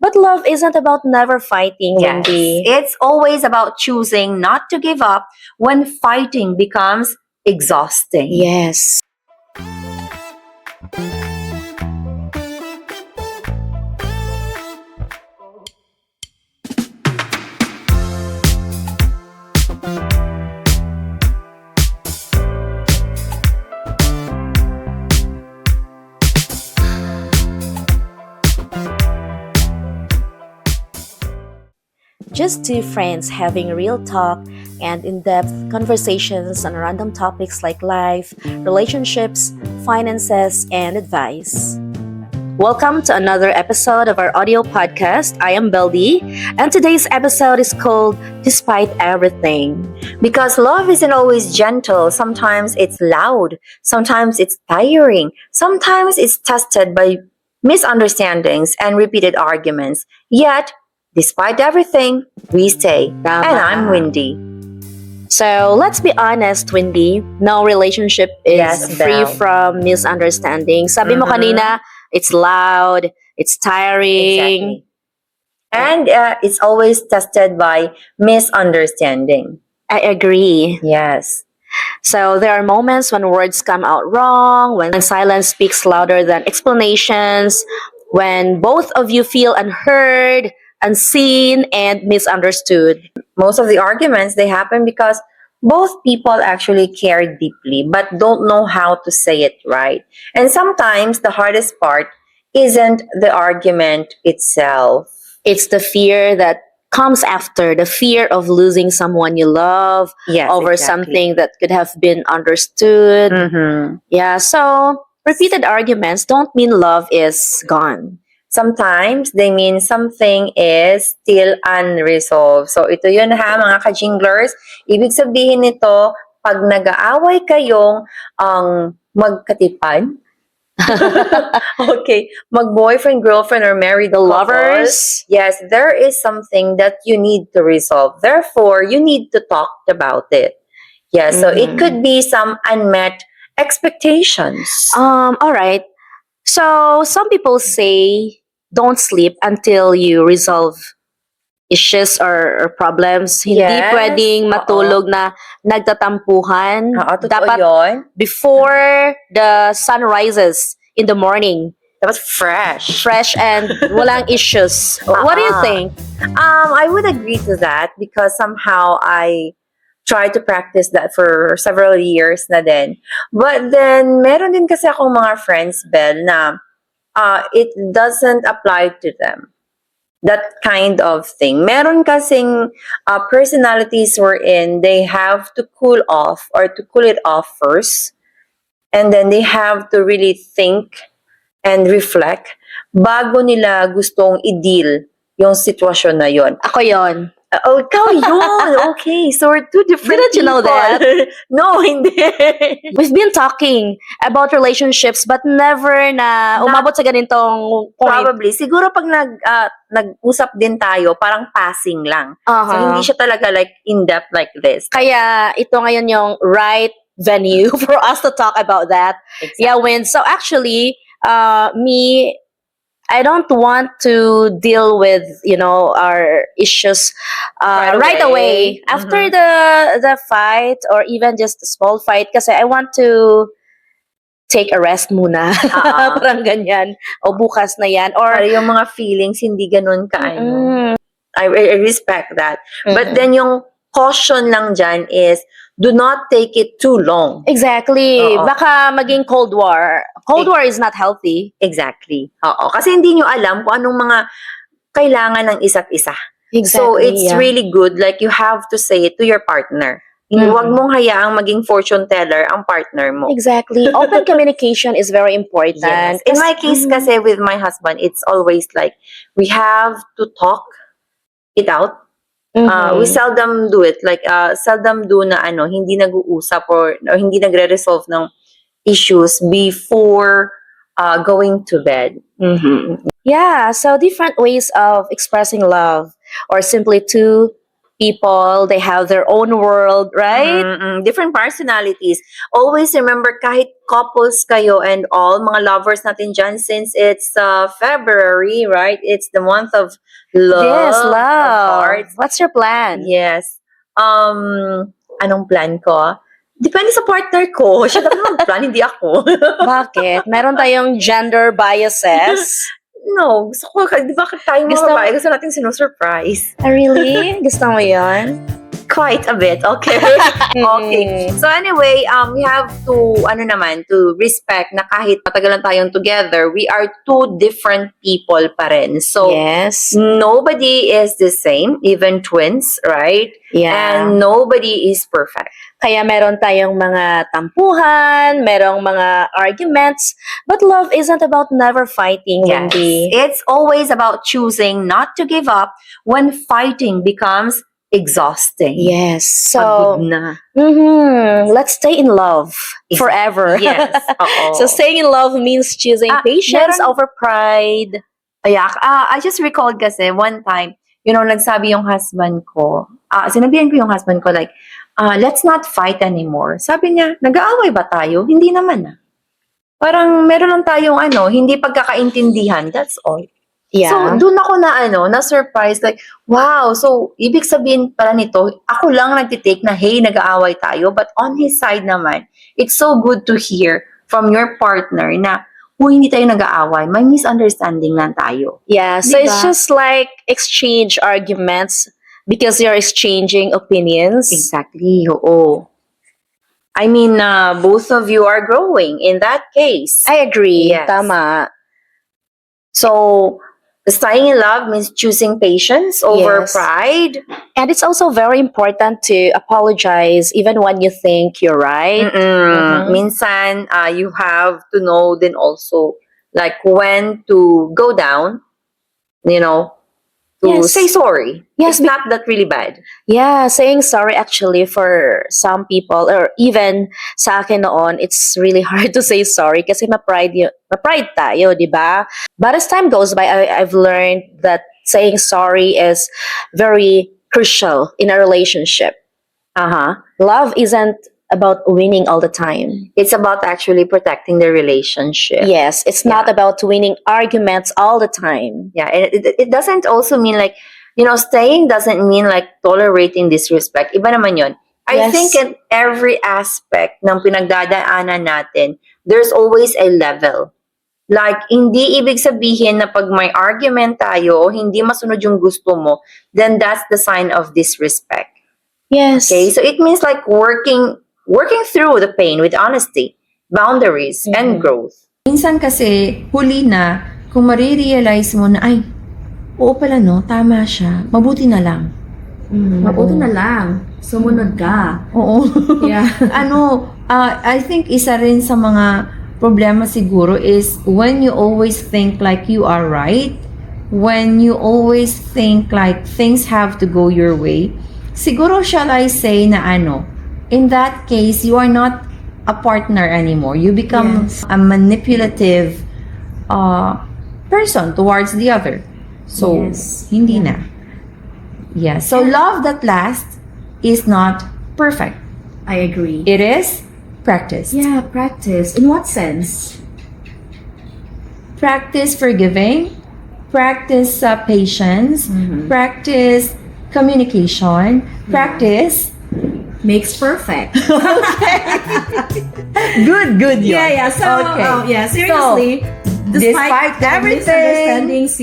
But love isn't about never fighting, Yes, Wendy. it's always about choosing not to give up when fighting becomes exhausting. Yes. Just two friends having real talk and in-depth conversations on random topics like life, relationships, finances, and advice. Welcome to another episode of our audio podcast. I am Beldy, and today's episode is called Despite Everything. Because love isn't always gentle. Sometimes it's loud. Sometimes it's tiring. Sometimes it's tested by misunderstandings and repeated arguments. Yet, despite everything, we stay. Tama. And I'm Windy. So let's be honest, Wendy. No relationship is Yes, free Belle. from misunderstandings. Sabi mo Mhm. kanina, it's loud, it's tiring. Exactly. And it's always tested by misunderstanding. I agree. Yes. So there are moments when words come out wrong, when silence speaks louder than explanations, when both of you feel unheard, unseen, and misunderstood. Most of the arguments, they happen because both people actually care deeply but don't know how to say it right. And sometimes the hardest part isn't the argument itself. It's the fear that comes after, the fear of losing someone you love Yes, over exactly. something that could have been understood. Mhm. Yeah, so repeated arguments don't mean love is gone. Sometimes they mean something is still unresolved. So ito yun ha mga ka-jinglers. Ibig sabihin nito, pag nag-aaway kayong magkatipan, okay, mag-boyfriend, girlfriend, or married The couple, lovers, yes, there is something that you need to resolve. Therefore, you need to talk about it. Yeah, so it Mhm. could be some unmet expectations. all right. So some people say don't sleep until you resolve issues or problems. Hindi Yes, pwedeng oo. matulog na nagtatampuhan. Oo, totoo Dapat yun. before the sun rises in the morning, Dapat fresh. fresh and walang issues. What do you think? I would agree to that because somehow I tried to practice that for several years na din. But then, meron din kasi akong mga friends, Belle, na it doesn't apply to them. That kind of thing. Meron kasing personalities wherein they have to cool off or to cool it off first. And then they have to really think and reflect bago nila gustong i-deal yung sitwasyon na yon. Ako yon. Oh, ikaw yun! Okay, so we're two different Didn't you know people. that? No, hindi. We've been talking about relationships but never na umabot sa ganitong point. Probably. Siguro pag nag-usap din tayo, parang passing lang. So, Uh-huh. hindi siya talaga like in-depth like this. Kaya ito ngayon yung right venue for us to talk about that. Exactly. Yeah, Win. So actually, me, I don't want to deal with, our issues right away. Mhm. After the fight or even just a small fight kasi I want to take a rest muna. Parang ganyan. O bukas na yan. Or Para yung mga feelings, hindi ganun ka, Mm, I respect that. But mhm. then yung caution lang dyan is, do not take it too long. Exactly. Oo. Baka maging Cold War. Cold War is not healthy. Exactly. Oo. Kasi hindi nyo alam kung anong mga kailangan ng isa't isa. So, it's yeah. really good. Like, you have to say it to your partner. Mhm. Huwag mong hayaang maging fortune teller ang partner mo. Exactly. Open communication is very important. Yes. In my case kasi with my husband, it's always like, we have to talk it out. Mhm. We seldom do it. Like, seldom do na hindi nag-uusap or hindi nagre-resolve ng issues before going to bed. Yeah, so different ways of expressing love or simply two people, they have their own world, right? Different personalities. Always remember, kahit couples kayo and all, mga lovers natin dyan, since it's February, right? It's the month of love. Yes, of love. hearts. What's your plan? Yes. Anong plan ko? Depende sa partner ko. Siya dapat mag-plan, hindi ako. Bakit? Meron tayong gender biases. No, gusto ko, di ba tayong mga Gusto- babae, gusto natin sinusurprise. Really? Gusto mo yun? Quite a bit, okay. Okay. So anyway, we have to, to respect na kahit matagal lang tayong together, we are two different people pa rin. So, Yes. nobody is the same, even twins, right? Yeah. And nobody is perfect. Kaya meron tayong mga tampuhan, merong mga arguments, but love isn't about never fighting, Yes. Wendy. It's always about choosing not to give up when fighting becomes exhausting. Yes. Pagod So, na. let's stay in love Is- forever. Yes. Oo. So, staying in love means choosing patience meron- over pride. I just recalled kasi one time, nagsabi yung husband ko, sinabihan ko yung husband ko like, let's not fight anymore. Sabi niya, nag-aaway ba tayo? Hindi naman. Parang meron lang tayong hindi pagkakaintindihan. That's all. Yeah. So, doon ako na-surprise, like, wow, so, ibig sabihin pala nito, ako lang nagtitake na, hey, nag-aaway tayo, but on his side naman, it's so good to hear from your partner na, hindi tayo nag-aaway, may misunderstanding lang tayo. Yeah, so Diba? it's just like exchange arguments because you're exchanging opinions. Exactly, oo. I mean, both of you are growing in that case. I agree. Yes. Tama. So, staying in love means choosing patience over Yes. pride. And it's also very important to apologize even when you think you're right. Mhm. Minsan, you have to know then also, like, when to go down, to Yes. say sorry. Yes, It's not that really bad. Yeah, saying sorry actually for some people or even sa akin noon, it's really hard to say sorry kasi ma-pride tayo, di ba? But as time goes by, I've learned that saying sorry is very crucial in a relationship. Love isn't about winning all the time. It's about actually protecting the relationship. Yes, it's not about winning arguments all the time. Yeah, and it doesn't also mean like, staying doesn't mean like tolerating disrespect. Iba naman yun. I Yes. think in every aspect ng pinagdadaanan natin, there's always a level. Like, hindi ibig sabihin na pag may argument tayo, hindi masunod yung gusto mo, then that's the sign of disrespect. Yes. Okay? So it means like working through the pain with honesty, boundaries, and growth. Minsan kasi, huli na, kung marirealize mo na, ay, oo pala no, tama siya, mabuti na lang. Mabuti na lang. Sumunod ka. Oo. Yeah. I think isa rin sa mga problema siguro is when you always think like you are right, when you always think like things have to go your way, siguro shall I say na in that case, you are not a partner anymore. You become Yes. a manipulative person towards the other. So, Yes. hindi na. Yeah. So, love that lasts is not perfect. I agree. It is practice. Yeah, practice. In what sense? Practice forgiving, practice patience, Mm-hmm. practice communication, practice. Makes perfect. Good, good. Yun. Yeah. So, Okay. seriously, despite the everything, misunderstandings,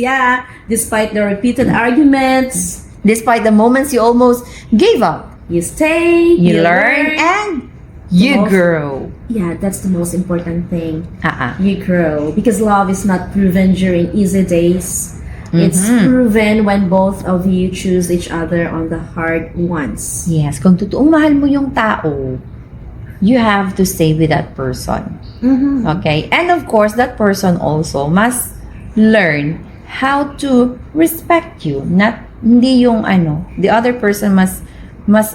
despite the repeated arguments, despite the moments you almost gave up, you stay, you learn, and you most- grow. Yeah, that's the most important thing. Uh-uh. You grow because love is not proven during easy days. It's Mhm. proven when both of you choose each other on the hard ones. Yes, kung totoong mahal mo yung tao, you have to stay with that person. Mm-hmm. Okay? And of course, that person also must learn how to respect you. Hindi yung the other person must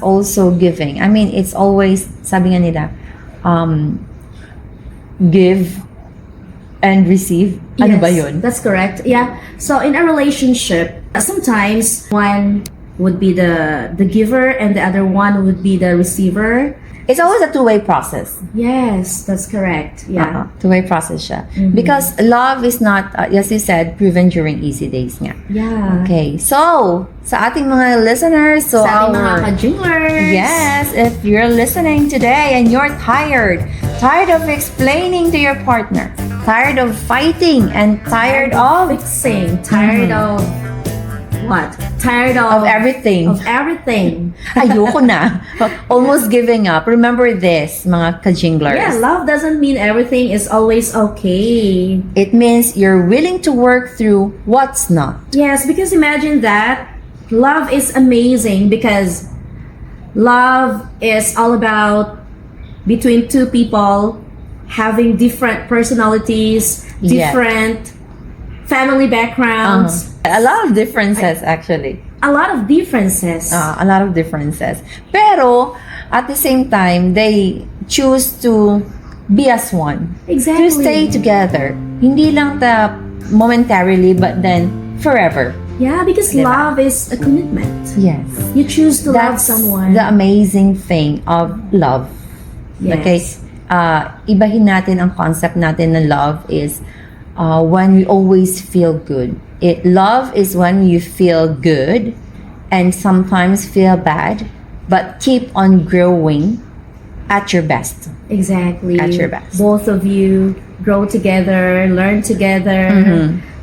also giving. I mean, it's always, sabi nga nila, give and receive. Ano ba yun? That's correct. Yeah. So in a relationship, sometimes one would be the giver and the other one would be the receiver. It's always a two-way process. Yes, that's correct. Yeah. Two-way process siya. Because love is not, as you said, proven during easy days nga. Yeah. Okay, so, sa ating mga listeners, so Sa ating mga our... ka-jinglers. Yes, if you're listening today and you're tired of explaining to your partner, tired of fighting, and tired of fixing, tired of what? Tired of everything. Of everything. Ayoko na. Almost giving up. Remember this, mga ka-jinglers. Yeah, love doesn't mean everything is always okay. It means you're willing to work through what's not. Yes, because imagine that love is amazing because love is all about between two people having different personalities, Yes. different family backgrounds, A lot of differences, actually. a lot of differences. A lot of differences. Pero, at the same time, they choose to be as one. Exactly. To stay together. Hindi lang momentarily, but then forever. Yeah, because Diba? love is a commitment. Yes. You choose to love That's someone. the amazing thing of love. Yes. Okay? Ibahin natin ang concept natin na love is when we always feel good. Love is when you feel good and sometimes feel bad, but keep on growing at your best. Exactly. At your best. Both of you grow together, learn together.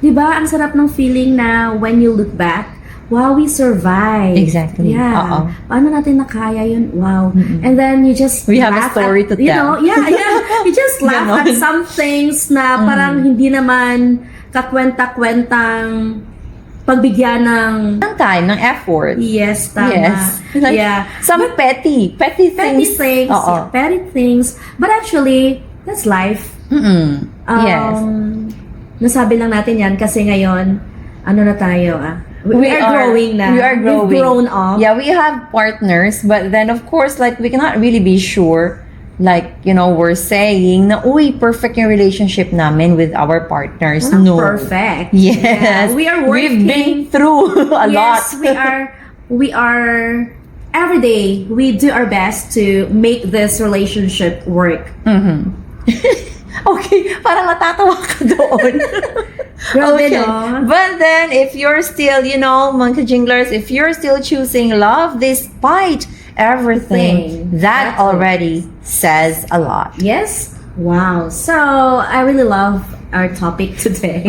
Diba, ang sarap ng feeling na when you look back, wow, we survived. Exactly. Yeah. Oo. Paano natin nakaya yun? Wow. And then you just We have a laugh story at, to tell. yeah. You just laugh at Ganon. some things na parang hindi naman kakwenta-kwentang pagbigyan ng Ng time, ng effort. yes, tama. Yes. Like, Yeah. Some petty Petty things. things. Oo. Yeah, petty things. But actually, that's life. Yes. Nasabi lang natin yan kasi ngayon, ano na tayo We are growing na. We are growing. We've grown up. Yeah, we have partners, but then of course, like, we cannot really be sure. Like, we're saying na, uy, perfect yung relationship namin with our partners. We're not No. perfect. Yes. Yeah, we are We've working. been through a lot. Yes, we are every day we do our best to make this relationship work. Okay, parang matatawa ka doon. Grabe, no? But then, if you're still, mga jinglers, if you're still choosing love despite everything, that Exactly. already says a lot. Yes. Wow. So, I really love our topic today.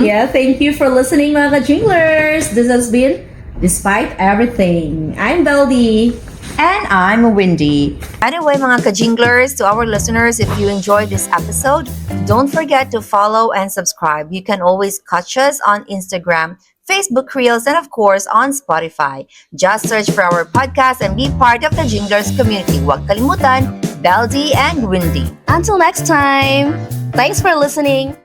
Yeah, thank you for listening, mga jinglers. This has been Despite Everything. I'm Beldy. And I'm Windy. Anyway, mga ka-jinglers, to our listeners, if you enjoyed this episode, don't forget to follow and subscribe. You can always catch us on Instagram, Facebook Reels, and of course, on Spotify. Just search for our podcast and be part of the Jinglers community. Huwag kalimutan, Beldy and Windy. Until next time, thanks for listening.